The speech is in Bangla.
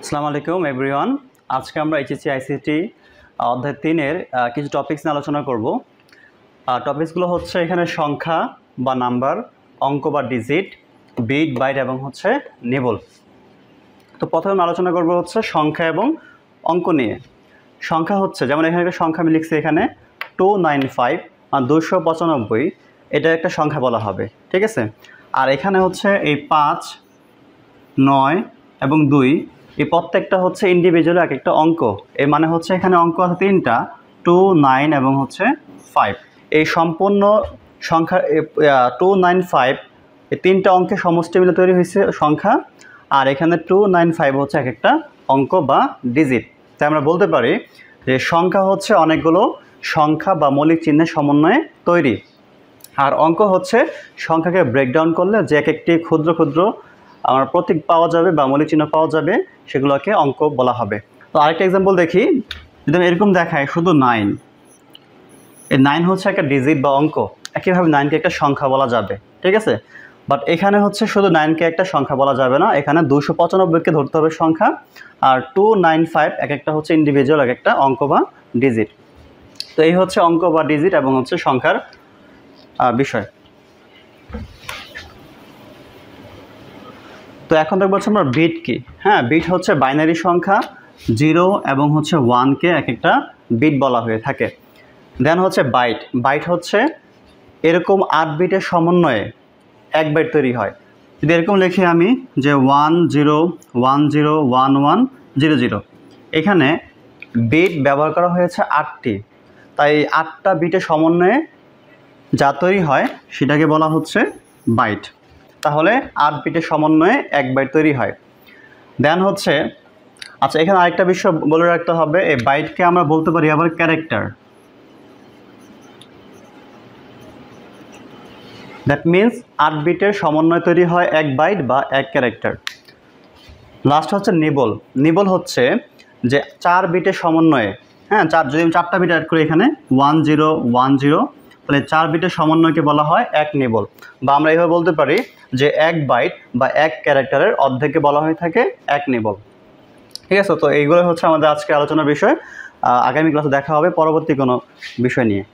আসসালামু আলাইকুম এভরিওয়ান। আজকে আমরা এইচএসসি আইসিটি অধ্যায় 3-এর কিছু টপিকস নিয়ে আলোচনা করব। টপিকসগুলো হচ্ছে এখানে সংখ্যা বা নাম্বার, অঙ্ক বা ডিজিট, বিট, বাইট এবং হচ্ছে নিবল। তো প্রথমে আলোচনা করব হচ্ছে সংখ্যা এবং অঙ্ক নিয়ে। সংখ্যা হচ্ছে যেমন এখানে একটা সংখ্যা আমি লিখছি, এখানে 295 আর 295, এটা একটা সংখ্যা বলা হবে, ঠিক আছে। আর এখানে হচ্ছে এই 5, 9 এবং 2, এই প্রত্যেকটা হচ্ছে ইন্ডিভিজুয়াল এক একটা অঙ্ক। এর মানে হচ্ছে এখানে অঙ্ক আছে 3টা, 2, 9 এবং হচ্ছে 5। এই সম্পূর্ণ সংখ্যা 295, এই 3টা অঙ্কের সমষ্টি মিলে তৈরি হয়েছে সংখ্যা। আর এখানে 295 হচ্ছে এক একটা অঙ্ক বা ডিজিট। তাই আমরা বলতে পারি যে সংখ্যা হচ্ছে অনেকগুলো সংখ্যা বা মৌলিক চিহ্নের সমন্বয়ে তৈরি। আর অঙ্ক হচ্ছে সংখ্যাকে ব্রেকডাউন করলে যে এক একটি ক্ষুদ্র ক্ষুদ্র আমার প্রতীক পাওয়া যাবে বা মৌলিক চিহ্ন পাওয়া যাবে, সেগুলোকে অঙ্ক বলা হবে। তো আরেকটা এক্সাম্পল দেখি, যদি আমি এরকম দেখাই শুধু 9, এই 9 হচ্ছে একটা ডিজিট বা অঙ্ক। একইভাবে 9কে একটা সংখ্যা বলা যাবে, ঠিক আছে। বাট এখানে হচ্ছে শুধু 9কে একটা সংখ্যা বলা যাবে না, এখানে 295কে ধরতে হবে সংখ্যা। আর 295 এক একটা হচ্ছে ইন্ডিভিজুয়াল এক একটা অঙ্ক বা ডিজিট। তো এই হচ্ছে অঙ্ক বা ডিজিট এবং হচ্ছে সংখ্যার বিষয়। তো এখন দেখবো হচ্ছে আমরা বিট কি। হ্যাঁ, বিট হচ্ছে বাইনারি সংখ্যা, 0 এবং হচ্ছে 1কে এক একটা বিট বলা হয়ে থাকে। দেন হচ্ছে বাইট। বাইট হচ্ছে এরকম 8 বিটের সমন্বয়ে এক বাইট তৈরি হয়। যদি এরকম লিখি আমি যে 10101100, এখানে বিট ব্যবহার করা হয়েছে 8টি। তাই 8টা বিটের সমন্বয়ে যা তৈরি হয় সেটাকে বলা হচ্ছে বাইট। তাহলে 8 বিটের সমন্বয়ে এক বাইট তৈরি হয়। দেন হচ্ছে আচ্ছা, এখানে আরেকটা বিষয় বলে রাখতে হবে, এই বাইটকে আমরা বলতে পারি আবার ক্যারেক্টার। দ্যাট মিনস 8 বিটের সমন্বয় তৈরি হয় এক বাইট বা এক ক্যারেক্টার। লাস্ট হচ্ছে নিবল। নিবল হচ্ছে যে 4 বিটের সমন্বয়ে, হ্যাঁ, যদি আমি 4টা বিট অ্যাড করি এখানে 1010, তাহলে 4 বিটের সমন্বয়কে বলা হয় এক নিবল। বা আমরা এইভাবে বলতে পারি যে এক বাইট বা এক ক্যারেক্টারের অর্ধেককে বলা হয়ে থাকে এক নিবল, ঠিক আছে। তো এইগুলো হচ্ছে আমাদের আজকে আলোচনার বিষয়। আগামী ক্লাসে দেখা হবে পরবর্তী কোনো বিষয় নিয়ে।